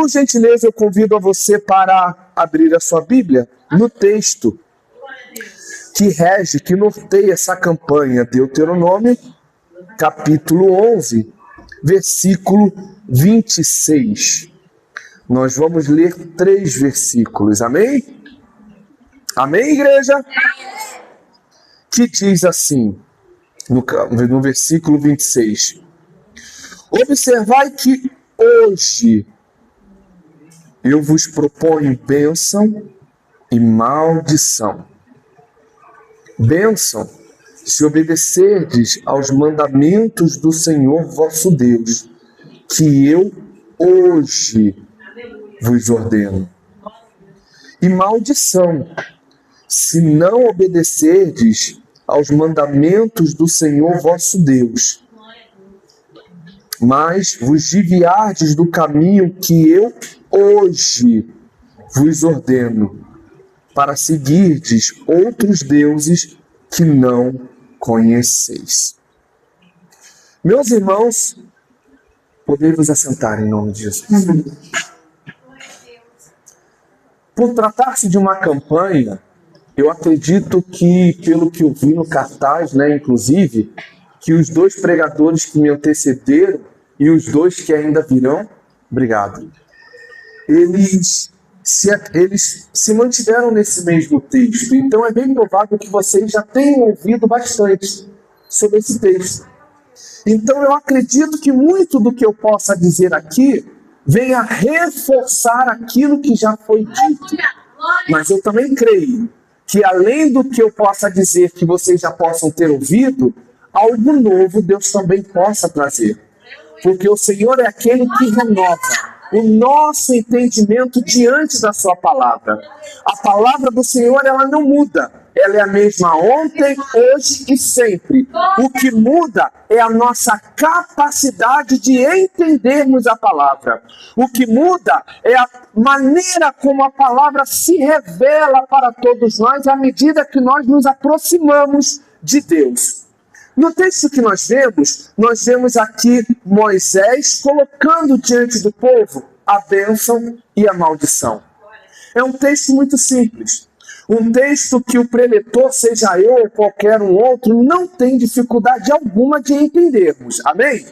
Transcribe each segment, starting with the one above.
Por gentileza, eu convido a você para abrir a sua Bíblia no texto que rege, que norteia essa campanha, Deuteronômio, capítulo 11, versículo 26. Nós vamos ler 3 versículos, amém? Amém, igreja? Que diz assim, no versículo 26. Observai que hoje eu vos proponho bênção e maldição. Bênção, se obedecerdes aos mandamentos do Senhor vosso Deus, que eu hoje vos ordeno. E maldição, se não obedecerdes aos mandamentos do Senhor vosso Deus, mas vos desviardes do caminho que eu hoje vos ordeno, para seguirdes outros deuses que não conheceis. Meus irmãos, podemos assentar em nome de Jesus. Por tratar-se de uma campanha, eu acredito que, pelo que eu vi no cartaz, inclusive, que os 2 pregadores que me antecederam e os 2 que ainda virão, obrigado, eles se mantiveram nesse mesmo texto. Então é bem provável que vocês já tenham ouvido bastante sobre esse texto. Então eu acredito que muito do que eu possa dizer aqui venha reforçar aquilo que já foi dito. Mas eu também creio que além do que eu possa dizer que vocês já possam ter ouvido, algo novo Deus também possa trazer. Porque o Senhor é aquele que renova o nosso entendimento diante da sua palavra. A palavra do Senhor, ela não muda. Ela é a mesma ontem, hoje e sempre. O que muda é a nossa capacidade de entendermos a palavra. O que muda é a maneira como a palavra se revela para todos nós à medida que nós nos aproximamos de Deus. No texto que nós vemos aqui Moisés colocando diante do povo a bênção e a maldição. É um texto muito simples. Um texto que o preletor, seja eu ou qualquer um outro, não tem dificuldade alguma de entendermos. Amém?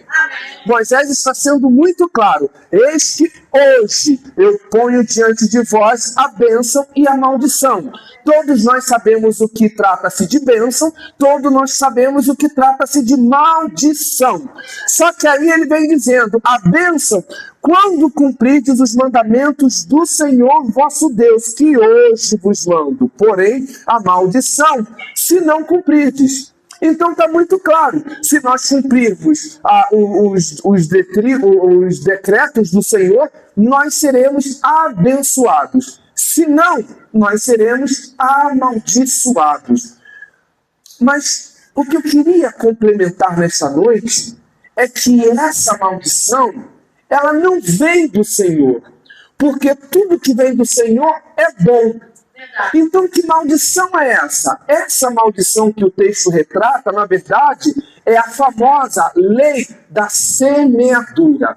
Moisés está sendo muito claro. Eis que hoje eu ponho diante de vós a bênção e a maldição. Todos nós sabemos o que trata-se de bênção, todos nós sabemos o que trata-se de maldição. Só que aí ele vem dizendo, a bênção, quando cumprirdes os mandamentos do Senhor vosso Deus, que hoje vos mando. Porém, a maldição, se não cumprirdes. Então está muito claro, se nós cumprirmos os decretos do Senhor, nós seremos abençoados. Se não, nós seremos amaldiçoados. Mas o que eu queria complementar nessa noite é que essa maldição, ela não vem do Senhor, porque tudo que vem do Senhor é bom. Então, que maldição é essa? Essa maldição que o texto retrata, na verdade, é a famosa lei da semeadura.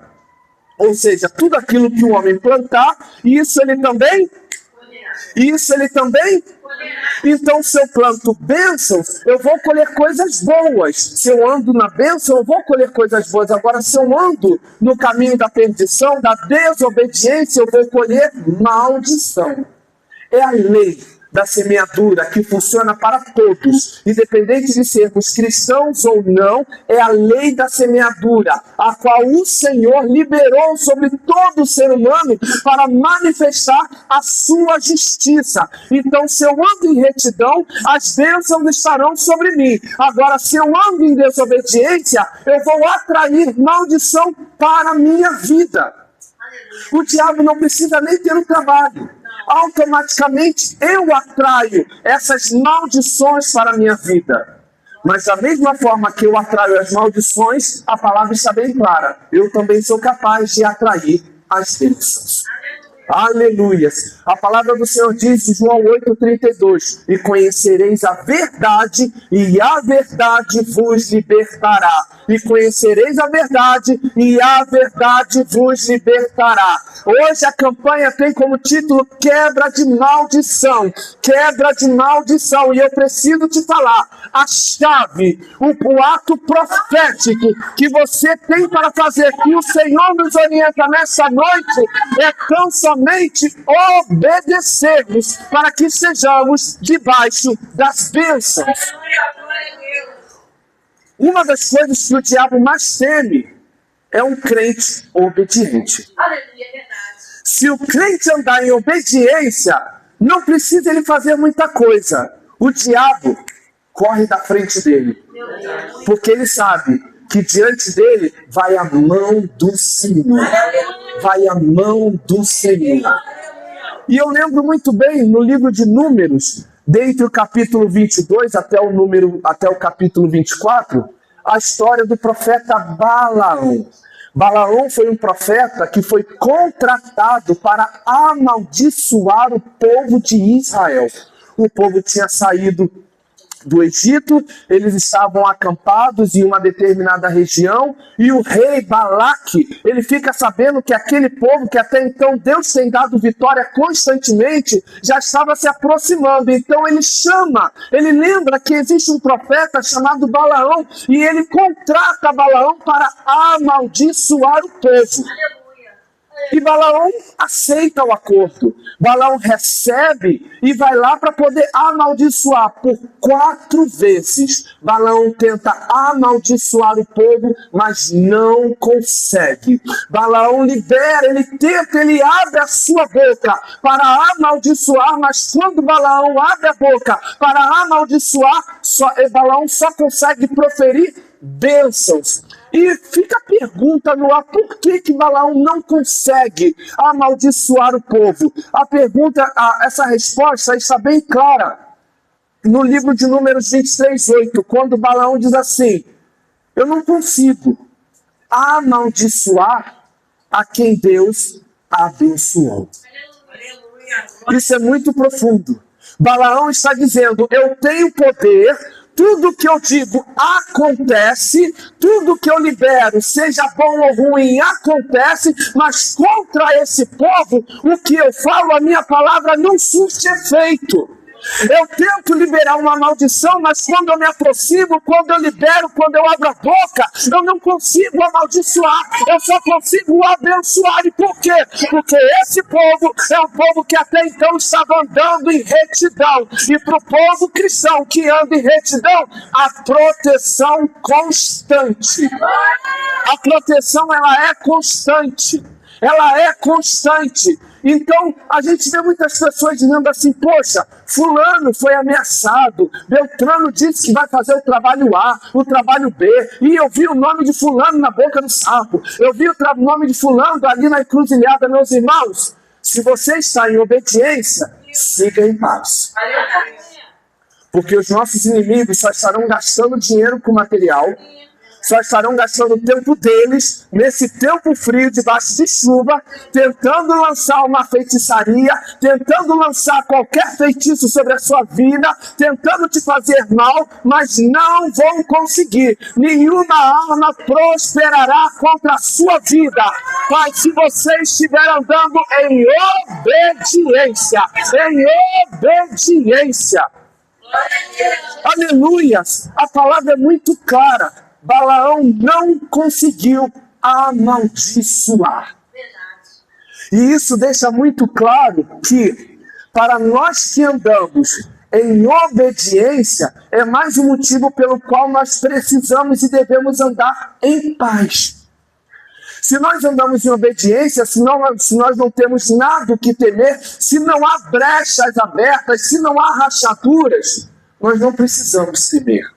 Ou seja, tudo aquilo que o homem plantar, isso ele também? Então, se eu planto bênçãos, eu vou colher coisas boas. Se eu ando na bênção, eu vou colher coisas boas. Agora, se eu ando no caminho da perdição, da desobediência, eu vou colher maldição. É a lei da semeadura que funciona para todos, independente de sermos cristãos ou não, é a lei da semeadura, a qual o Senhor liberou sobre todo ser humano para manifestar a sua justiça. Então, se eu ando em retidão, as bênçãos estarão sobre mim. Agora, se eu ando em desobediência, eu vou atrair maldição para a minha vida. O diabo não precisa nem ter um trabalho. Automaticamente eu atraio essas maldições para a minha vida. Mas da mesma forma que eu atraio as maldições, a palavra está bem clara. Eu também sou capaz de atrair as bênçãos. Aleluia. A palavra do Senhor diz em João 8,32: e conhecereis a verdade, e a verdade vos libertará. E conhecereis a verdade, e a verdade vos libertará. Hoje a campanha tem como título Quebra de Maldição. Quebra de maldição. E eu preciso te falar, a chave, o ato profético que você tem para fazer, que o Senhor nos orienta nessa noite, é tão somente obedecermos para que sejamos debaixo das bênçãos. Uma das coisas que o diabo mais teme é um crente obediente. Se o crente andar em obediência, não precisa ele fazer muita coisa. O diabo corre da frente dele, porque ele sabe que diante dele vai a mão do Senhor. Vai a mão do Senhor. E eu lembro muito bem no livro de Números, dentre o capítulo 22 até o capítulo 24, a história do profeta Balaão. Balaão foi um profeta que foi contratado para amaldiçoar o povo de Israel. O povo tinha saído do Egito, eles estavam acampados em uma determinada região, e o rei Balaque, ele fica sabendo que aquele povo, que até então Deus tem dado vitória constantemente, já estava se aproximando. Então ele lembra que existe um profeta chamado Balaão, e ele contrata Balaão para amaldiçoar o povo. E Balaão aceita o acordo. Balaão recebe e vai lá para poder amaldiçoar. Por 4 vezes, Balaão tenta amaldiçoar o povo, mas não consegue. Balaão libera, ele tenta, ele abre a sua boca para amaldiçoar, mas quando Balaão abre a boca para amaldiçoar, Balaão só consegue proferir bênçãos. E fica a pergunta no ar, por que Balaão não consegue amaldiçoar o povo? Essa resposta está bem clara no livro de Números 23:8, quando Balaão diz assim: eu não consigo amaldiçoar a quem Deus abençoou. Isso é muito profundo. Balaão está dizendo, eu tenho poder, tudo que eu digo acontece, tudo que eu libero, seja bom ou ruim, acontece, mas contra esse povo, o que eu falo, a minha palavra não surte efeito. Eu tento liberar uma maldição, mas quando eu me aproximo, quando eu libero, quando eu abro a boca, eu não consigo amaldiçoar, eu só consigo abençoar. E por quê? Porque esse povo é um povo que até então estava andando em retidão. E para o povo cristão que anda em retidão, a proteção constante. A proteção, ela é constante. Ela é constante. Então, a gente vê muitas pessoas dizendo assim, poxa, fulano foi ameaçado, Beltrano disse que vai fazer o trabalho A, o trabalho B, e eu vi o nome de fulano na boca do sapo, eu vi o nome de fulano ali na encruzilhada. Meus irmãos, se você está em obediência, siga em paz. Porque os nossos inimigos só estarão gastando dinheiro com material, só estarão gastando o tempo deles, nesse tempo frio, debaixo de chuva, tentando lançar uma feitiçaria, tentando lançar qualquer feitiço sobre a sua vida, tentando te fazer mal, mas não vão conseguir. Nenhuma arma prosperará contra a sua vida. Pai, se você estiver andando em obediência, aleluias, a palavra é muito clara. Balaão não conseguiu amaldiçoar. E isso deixa muito claro que, para nós que andamos em obediência, é mais um motivo pelo qual nós precisamos e devemos andar em paz. Se nós andamos em obediência, se nós não temos nada o que temer, se não há brechas abertas, se não há rachaduras, nós não precisamos temer.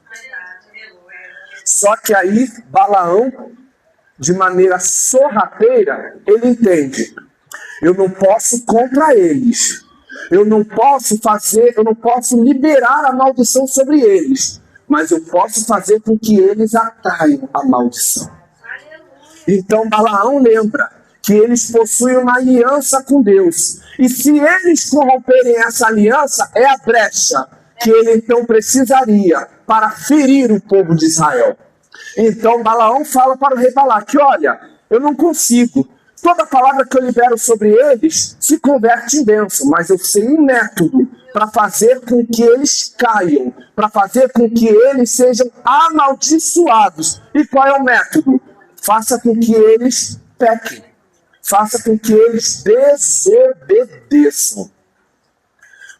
Só que aí Balaão, de maneira sorrateira, ele entende. Eu não posso contra eles. Eu não posso liberar a maldição sobre eles. Mas eu posso fazer com que eles atraiam a maldição. Então Balaão lembra que eles possuem uma aliança com Deus. E se eles corromperem essa aliança, é a brecha que ele então precisaria para ferir o povo de Israel. Então Balaão fala para o rei Balaque: olha, eu não consigo. Toda palavra que eu libero sobre eles se converte em bênção, mas eu sei um método para fazer com que eles caiam, para fazer com que eles sejam amaldiçoados. E qual é o método? Faça com que eles pequem. Faça com que eles desobedeçam.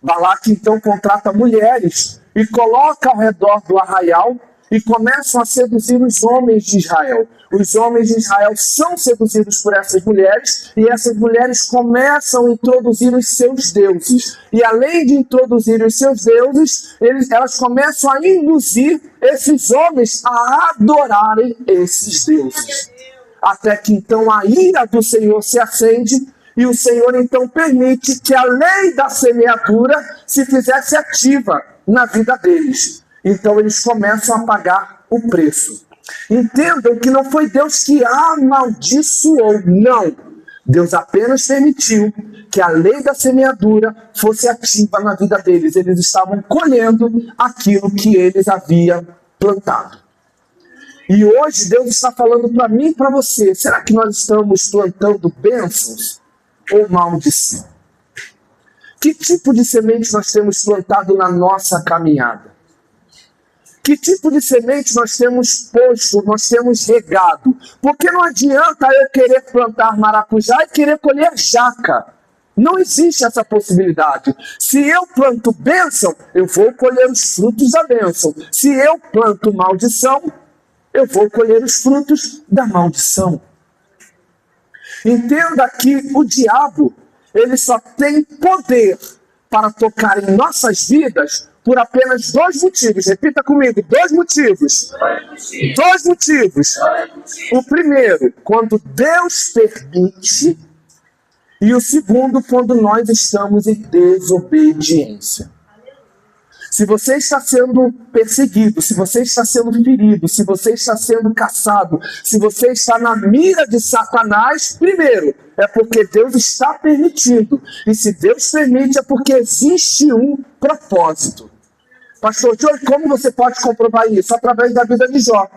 Balaque então contrata mulheres e coloca ao redor do arraial e começam a seduzir os homens de Israel. Os homens de Israel são seduzidos por essas mulheres e essas mulheres começam a introduzir os seus deuses. E além de introduzir os seus deuses, elas começam a induzir esses homens a adorarem esses deuses. Até que então a ira do Senhor se acende e o Senhor então permite que a lei da semeadura se fizesse ativa na vida deles. Então eles começam a pagar o preço. Entendam que não foi Deus que amaldiçoou, não. Deus apenas permitiu que a lei da semeadura fosse ativa na vida deles. Eles estavam colhendo aquilo que eles haviam plantado. E hoje Deus está falando para mim e para você: será que nós estamos plantando bênçãos ou maldição? Que tipo de semente nós temos plantado na nossa caminhada? Que tipo de semente nós temos posto, nós temos regado? Porque não adianta eu querer plantar maracujá e querer colher jaca. Não existe essa possibilidade. Se eu planto bênção, eu vou colher os frutos da bênção. Se eu planto maldição, eu vou colher os frutos da maldição. Entenda que o diabo, ele só tem poder para tocar em nossas vidas por apenas 2 motivos. Repita comigo: 2 motivos. 2 motivos. O primeiro, quando Deus permite, e o segundo, quando nós estamos em desobediência. Se você está sendo perseguido, se você está sendo ferido, se você está sendo caçado, se você está na mira de Satanás, primeiro, é porque Deus está permitindo. E se Deus permite, é porque existe um propósito. Pastor Joey, como você pode comprovar isso? Através da vida de Jó.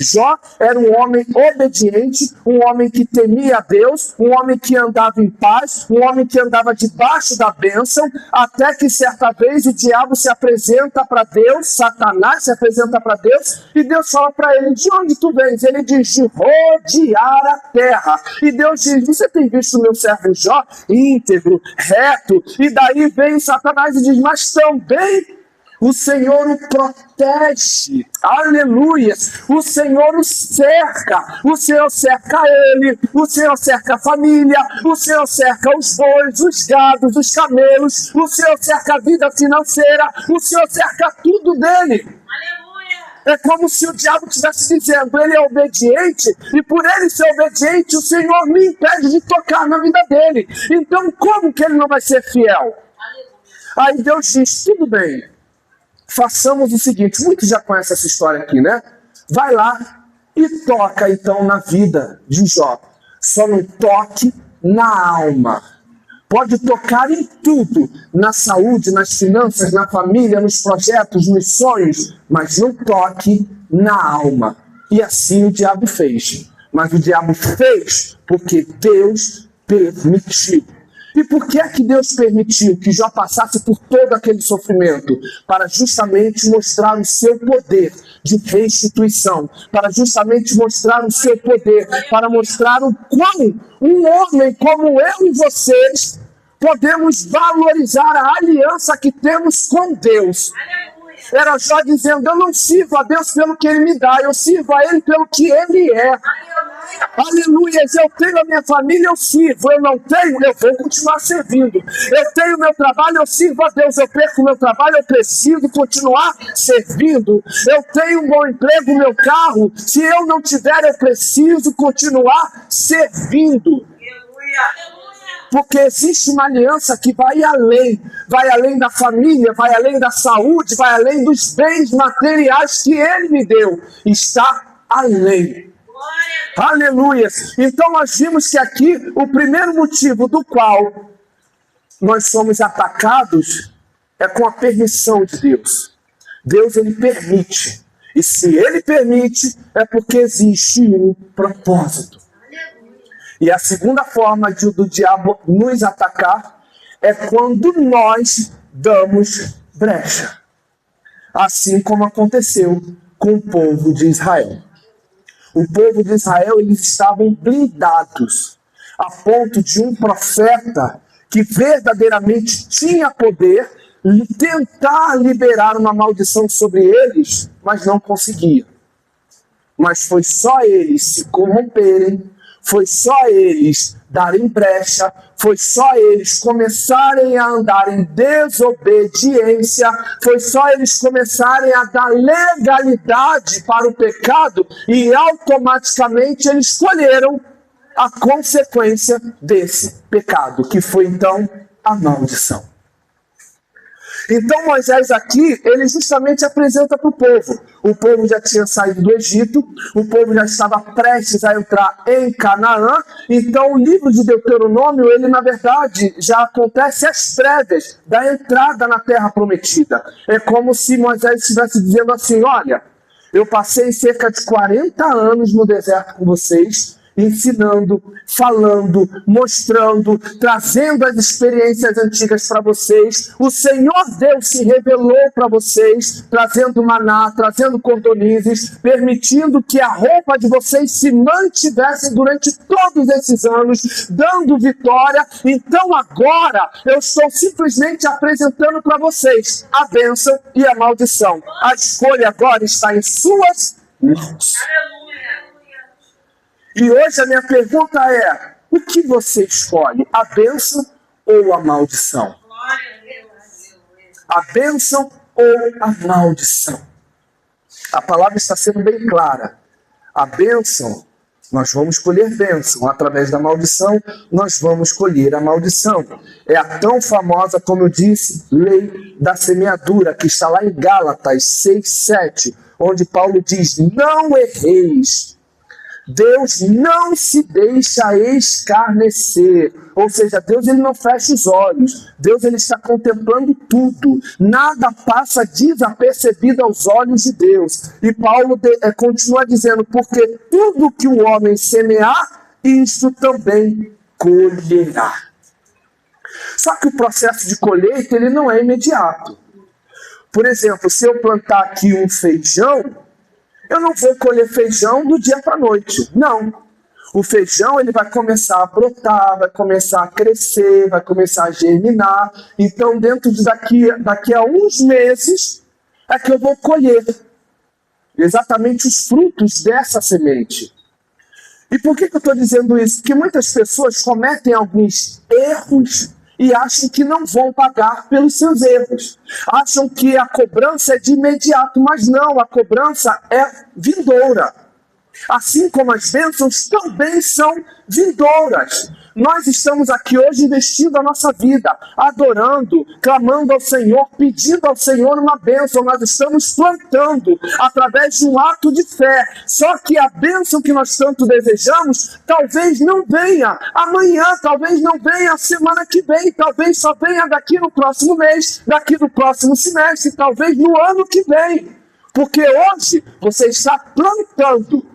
Jó era um homem obediente, um homem que temia a Deus, um homem que andava em paz, um homem que andava debaixo da bênção, até que certa vez o diabo se apresenta para Deus, Satanás se apresenta para Deus, e Deus fala para ele: de onde tu vens? Ele diz: de rodear a terra. E Deus diz: você tem visto o meu servo Jó? Íntegro, reto. E daí vem Satanás e diz: mas também o Senhor o protege, aleluia, o Senhor o cerca ele, o Senhor cerca a família, o Senhor cerca os bois, os gados, os camelos, o Senhor cerca a vida financeira, o Senhor cerca tudo dele. Aleluia. É como se o diabo estivesse dizendo: ele é obediente, e por ele ser obediente, o Senhor me impede de tocar na vida dele. Então como que ele não vai ser fiel? Aleluia. Aí Deus diz: tudo bem, façamos o seguinte. Muitos já conhecem essa história aqui, né? Vai lá e toca então na vida de Jó. Só não toque na alma. Pode tocar em tudo, na saúde, nas finanças, na família, nos projetos, nos sonhos, mas não toque na alma. E assim o diabo fez. Mas o diabo fez porque Deus permitiu. E por que é que Deus permitiu que Jó passasse por todo aquele sofrimento? Para justamente mostrar o seu poder de restituição, para justamente mostrar o seu poder, para mostrar o quão um homem como eu e vocês podemos valorizar a aliança que temos com Deus. Era Jó dizendo: eu não sirvo a Deus pelo que Ele me dá, eu sirvo a Ele pelo que Ele é. Aleluia, eu tenho a minha família, eu sirvo. Eu não tenho, eu vou continuar servindo. Eu tenho meu trabalho, eu sirvo a Deus. Eu perco meu trabalho, eu preciso continuar servindo. Eu tenho um bom emprego, meu carro, se eu não tiver, eu preciso continuar servindo. Porque existe uma aliança que vai além da família, vai além da saúde, vai além dos bens materiais que Ele me deu. Está além. Aleluia! Então nós vimos que aqui o primeiro motivo do qual nós somos atacados é com a permissão de Deus. Deus, ele permite. E se ele permite, é porque existe um propósito. E a segunda forma do diabo nos atacar é quando nós damos brecha. Assim como aconteceu com o povo de Israel. O povo de Israel, eles estavam blindados, a ponto de um profeta que verdadeiramente tinha poder tentar liberar uma maldição sobre eles, mas não conseguia. Mas foi só eles se corromperem, foi só eles darem brecha, foi só eles começarem a andar em desobediência, foi só eles começarem a dar legalidade para o pecado e automaticamente eles escolheram a consequência desse pecado, que foi então a maldição. Então Moisés aqui, ele justamente apresenta para o povo. O povo já tinha saído do Egito, o povo já estava prestes a entrar em Canaã. Então o livro de Deuteronômio, ele na verdade já acontece às prévias da entrada na terra prometida. É como se Moisés estivesse dizendo assim, olha, eu passei cerca de 40 anos no deserto com vocês, ensinando, falando, mostrando, trazendo as experiências antigas para vocês. O Senhor Deus se revelou para vocês, trazendo maná, trazendo cordonizes, permitindo que a roupa de vocês se mantivesse durante todos esses anos, dando vitória. Então agora eu estou simplesmente apresentando para vocês a bênção e a maldição. A escolha agora está em suas mãos. E hoje a minha pergunta é, o que você escolhe? A bênção ou a maldição? A bênção ou a maldição? A palavra está sendo bem clara. A bênção, nós vamos escolher bênção. Através da maldição, nós vamos escolher a maldição. É a tão famosa, como eu disse, lei da semeadura, que está lá em Gálatas 6:7, onde Paulo diz, não erreis. Deus não se deixa escarnecer, ou seja, Deus ele não fecha os olhos, Deus ele está contemplando tudo, nada passa desapercebido aos olhos de Deus. E Paulo continua dizendo, porque tudo que o homem semear, isso também colherá. Só que o processo de colheita ele não é imediato. Por exemplo, se eu plantar aqui um feijão, eu não vou colher feijão do dia para a noite. Não. O feijão ele vai começar a brotar, vai começar a crescer, vai começar a germinar. Então, dentro de daqui a uns meses, é que eu vou colher exatamente os frutos dessa semente. E por que eu estou dizendo isso? Porque muitas pessoas cometem alguns erros e acham que não vão pagar pelos seus erros. Acham que a cobrança é de imediato, mas não, a cobrança é vindoura. Assim como as bênçãos também são vindouras. Nós estamos aqui hoje investindo a nossa vida, adorando, clamando ao Senhor, pedindo ao Senhor uma bênção. Nós estamos plantando através de um ato de fé. Só que a bênção que nós tanto desejamos, talvez não venha amanhã, talvez não venha a semana que vem, talvez só venha daqui no próximo mês, daqui no próximo semestre, talvez no ano que vem. Porque hoje você está plantando,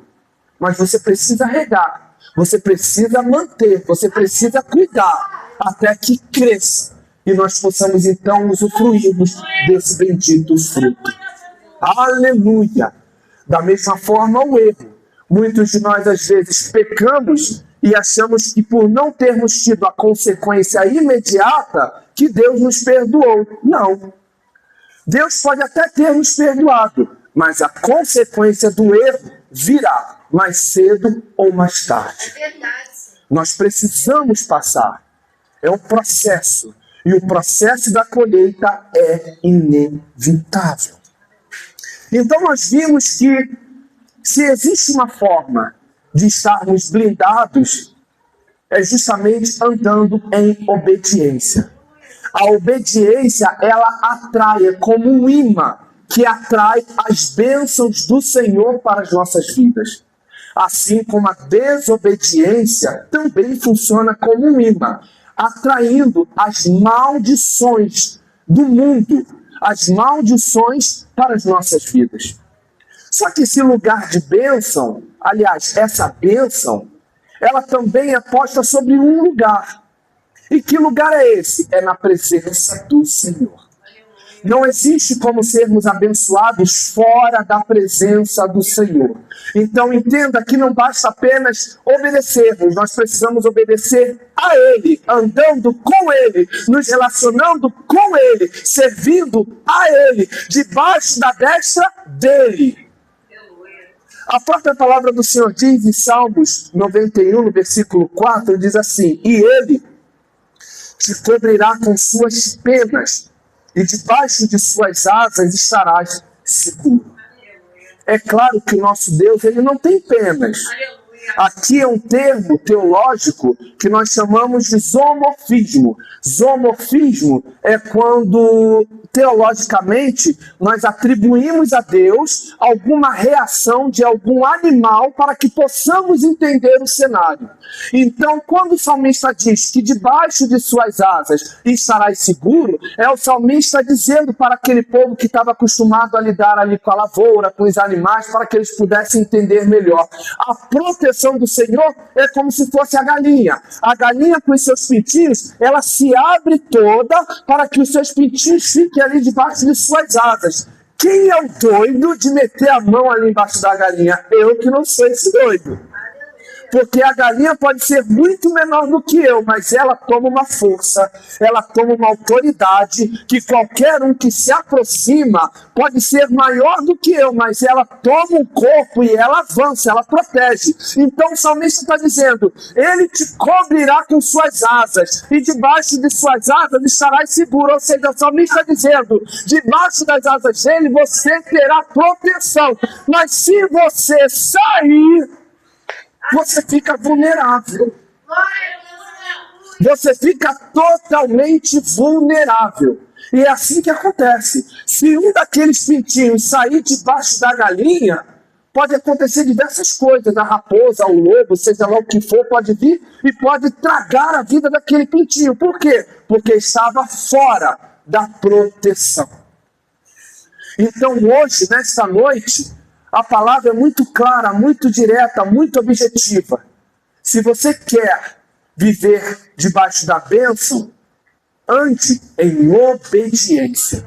mas você precisa regar. Você precisa manter, você precisa cuidar, até que cresça. E nós possamos então usufruirmos desse bendito fruto. Aleluia! Da mesma forma o erro. Muitos de nós às vezes pecamos e achamos que por não termos tido a consequência imediata, que Deus nos perdoou. Não. Deus pode até ter nos perdoado, mas a consequência do erro virá, mais cedo ou mais tarde. Nós precisamos passar. É um processo. E o processo da colheita é inevitável. Então nós vimos que se existe uma forma de estarmos blindados, é justamente andando em obediência. A obediência, ela atrai, é como um imã que atrai as bênçãos do Senhor para as nossas vidas. Assim como a desobediência também funciona como um imã, atraindo as maldições do mundo, as maldições para as nossas vidas. Só que esse lugar de bênção, aliás, essa bênção, ela também é posta sobre um lugar. E que lugar é esse? É na presença do Senhor. Não existe como sermos abençoados fora da presença do Senhor. Então entenda que não basta apenas obedecermos, nós precisamos obedecer a Ele, andando com Ele, nos relacionando com Ele, servindo a Ele, debaixo da destra dEle. A própria palavra do Senhor diz em Salmos 91, no versículo 4, diz assim: e Ele te cobrirá com suas penas, e debaixo de suas asas estarás seguro. É claro que o nosso Deus, ele não tem penas. Aqui é um termo teológico que nós chamamos de zoomorfismo. Zoomorfismo é quando, teologicamente, nós atribuímos a Deus alguma reação de algum animal para que possamos entender o cenário. Então, quando o salmista diz que debaixo de suas asas estarás seguro, é o salmista dizendo para aquele povo que estava acostumado a lidar ali com a lavoura, com os animais, para que eles pudessem entender melhor. A proteção do Senhor é como se fosse a galinha. A galinha com os seus pintinhos, ela se abre toda para que os seus pintinhos fiquem ali debaixo de suas asas. Quem é o doido de meter a mão ali embaixo da galinha? Eu que não sou esse doido. Porque a galinha pode ser muito menor do que eu, mas ela toma uma força, ela toma uma autoridade, que qualquer um que se aproxima pode ser maior do que eu, mas ela toma um corpo e ela avança, ela protege. Então o salmista está dizendo, ele te cobrirá com suas asas, e debaixo de suas asas estarás seguro. Ou seja, o salmista está dizendo, debaixo das asas dele você terá proteção, mas se você sair, você fica vulnerável. Você fica totalmente vulnerável. E é assim que acontece. Se um daqueles pintinhos sair debaixo da galinha, pode acontecer diversas coisas. A raposa, o lobo, seja lá o que for, pode vir e pode tragar a vida daquele pintinho. Por quê? Porque estava fora da proteção. Então hoje, nesta noite, a palavra é muito clara, muito direta, muito objetiva. Se você quer viver debaixo da bênção, ande em obediência.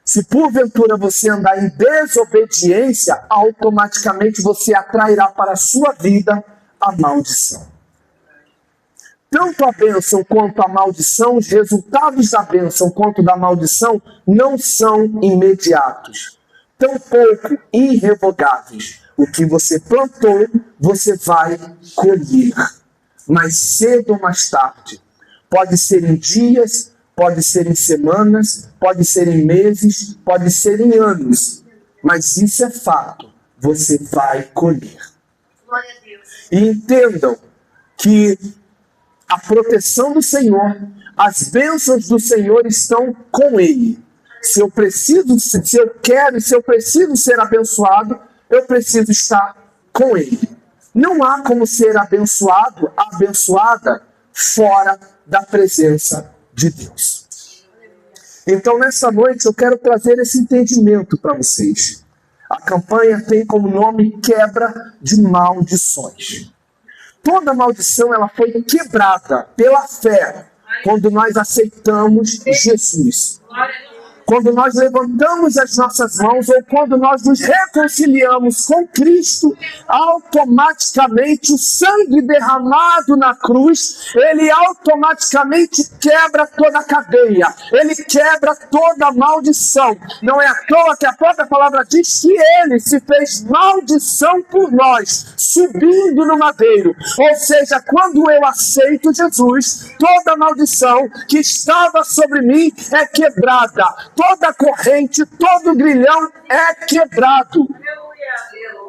Se porventura você andar em desobediência, automaticamente você atrairá para a sua vida a maldição. Tanto a bênção quanto a maldição, os resultados da bênção quanto da maldição não são imediatos. Tampouco irrevogáveis. O que você plantou, você vai colher. Mais cedo ou mais tarde. Pode ser em dias, pode ser em semanas, pode ser em meses, pode ser em anos. Mas isso é fato. Você vai colher. Glória a Deus. E entendam que a proteção do Senhor, as bênçãos do Senhor estão com Ele. Se eu preciso, se eu quero, se eu preciso ser abençoado, eu preciso estar com Ele. Não há como ser abençoado, abençoada, fora da presença de Deus. Então, nessa noite, eu quero trazer esse entendimento para vocês. A campanha tem como nome Quebra de Maldições. Toda maldição ela foi quebrada pela fé quando nós aceitamos Jesus. Quando nós levantamos as nossas mãos ou quando nós nos reconciliamos com Cristo, automaticamente o sangue derramado na cruz, ele automaticamente quebra toda a cadeia, ele quebra toda a maldição. Não é à toa que a própria palavra diz que ele se fez maldição por nós, subindo no madeiro. Ou seja, quando eu aceito Jesus, toda a maldição que estava sobre mim é quebrada. Toda corrente, todo grilhão é quebrado.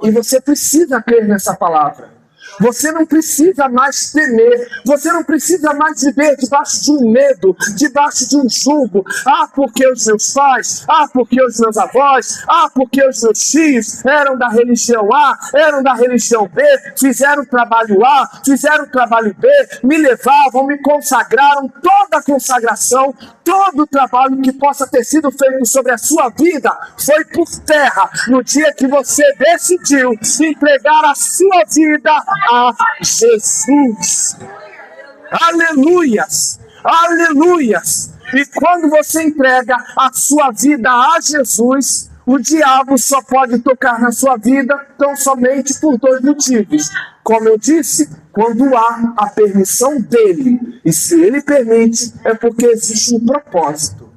E você precisa crer nessa palavra. Você não precisa mais temer. Você não precisa mais viver debaixo de um medo, debaixo de um julgo. Ah, porque os meus pais, porque os meus avós, porque os meus tios eram da religião A, eram da religião B, fizeram o trabalho A, fizeram o trabalho B, me levavam, me consagraram. Toda a consagração, todo o trabalho que possa ter sido feito sobre a sua vida foi por terra no dia que você decidiu entregar a sua vida a Jesus. Aleluias! Aleluias! E quando você entrega a sua vida a Jesus, o diabo só pode tocar na sua vida tão somente por dois motivos. Como eu disse, quando há a permissão dele. E se ele permite, é porque existe um propósito.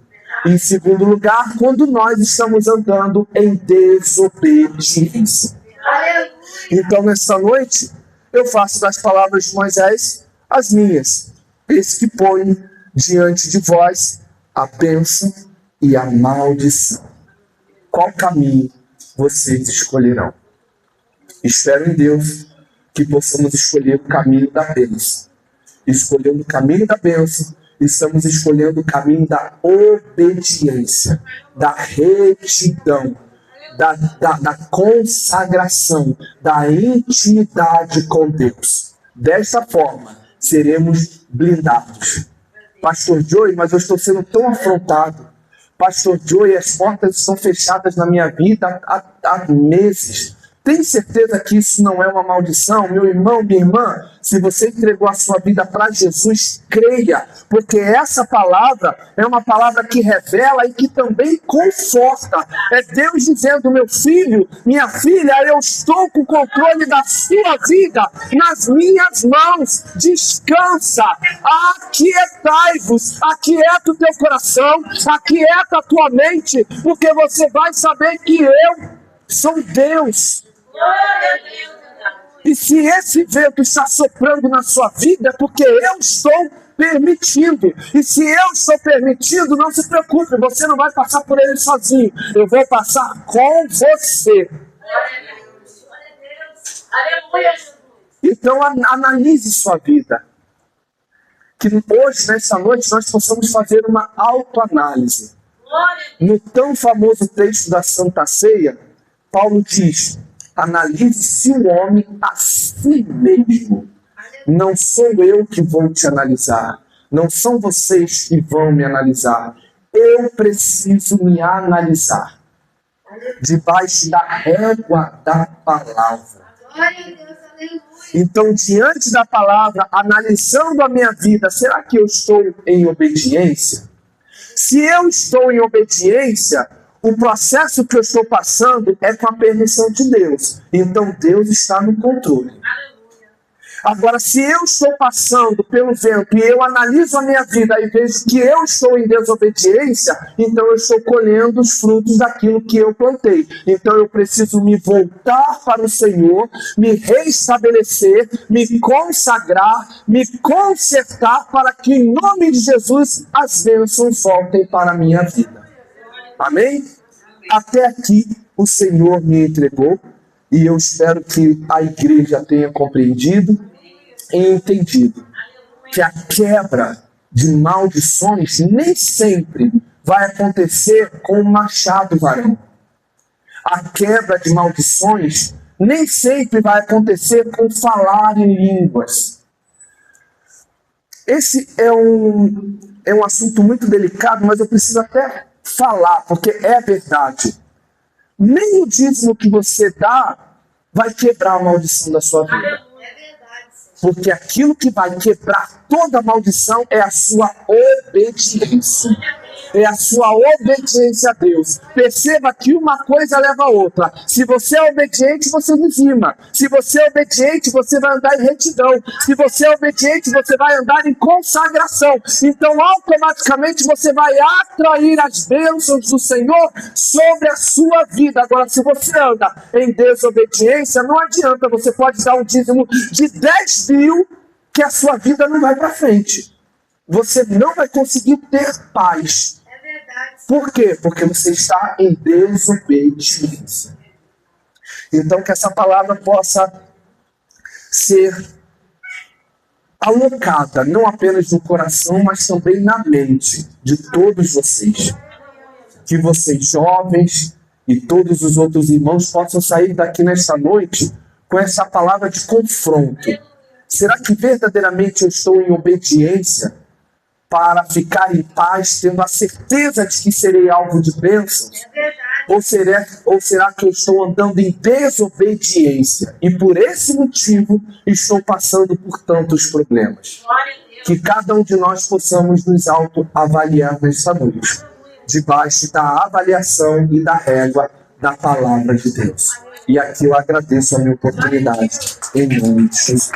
Em segundo lugar, quando nós estamos andando em desobediência. Então, nessa noite, eu faço das palavras de Moisés as minhas. Eis que ponho diante de vós a bênção e a maldição. Qual caminho vocês escolherão? Espero em Deus que possamos escolher o caminho da bênção. Escolhendo o caminho da bênção, estamos escolhendo o caminho da obediência, da retidão, da consagração, da intimidade com Deus. Desta forma, seremos blindados. Pastor Joey, mas eu estou sendo tão afrontado. Pastor Joey, as portas estão fechadas na minha vida há meses. Tem certeza que isso não é uma maldição? Meu irmão, minha irmã, se você entregou a sua vida para Jesus, creia, porque essa palavra é uma palavra que revela e que também conforta. É Deus dizendo, meu filho, minha filha, eu estou com o controle da sua vida nas minhas mãos. Descansa, aquietai-vos, aquieta o teu coração, aquieta a tua mente, porque você vai saber que eu sou Deus. E se esse vento está soprando na sua vida, é porque eu estou permitindo. E se eu estou permitindo, não se preocupe, você não vai passar por ele sozinho. Eu vou passar com você. Então analise sua vida. Que hoje, nessa noite, nós possamos fazer uma autoanálise. No tão famoso texto da Santa Ceia, Paulo diz: analise se o homem a si mesmo. Não sou eu que vou te analisar. Não são vocês que vão me analisar. Eu preciso me analisar. Debaixo da régua da palavra. Então, diante da palavra, analisando a minha vida, será que eu estou em obediência? Se eu estou em obediência, o processo que eu estou passando é com a permissão de Deus. Então Deus está no controle. Agora, se eu estou passando pelo vento e eu analiso a minha vida e vejo que eu estou em desobediência, então eu estou colhendo os frutos daquilo que eu plantei. Então eu preciso me voltar para o Senhor, me restabelecer, me consagrar, me consertar, para que em nome de Jesus as bênçãos voltem para a minha vida. Amém? Até aqui o Senhor me entregou e eu espero que a igreja tenha compreendido e entendido que a quebra de maldições nem sempre vai acontecer com o machado varão. A quebra de maldições nem sempre vai acontecer com falar em línguas. Esse é um assunto muito delicado, mas eu preciso até falar, porque é verdade. Nem o dízimo que você dá vai quebrar a maldição da sua vida. Porque aquilo que vai quebrar toda a maldição é a sua obediência. É a sua obediência a Deus. Perceba que uma coisa leva a outra. Se você é obediente, você dizima. Se você é obediente, você vai andar em retidão. Se você é obediente, você vai andar em consagração. Então, automaticamente, você vai atrair as bênçãos do Senhor sobre a sua vida. Agora, se você anda em desobediência, não adianta. Você pode dar um dízimo de 10 mil, que a sua vida não vai para frente. Você não vai conseguir ter paz. Por quê? Porque você está em desobediência. Então, que essa palavra possa ser alocada não apenas no coração, mas também na mente de todos vocês. Que vocês jovens e todos os outros irmãos possam sair daqui nesta noite com essa palavra de confronto. Será que verdadeiramente eu estou em obediência para ficar em paz, tendo a certeza de que serei alvo de bênçãos? Ou será que eu estou andando em desobediência e por esse motivo estou passando por tantos problemas? Que cada um de nós possamos nos autoavaliar nesta noite, debaixo da avaliação e da régua da palavra de Deus. E aqui eu agradeço a minha oportunidade, em nome de Jesus.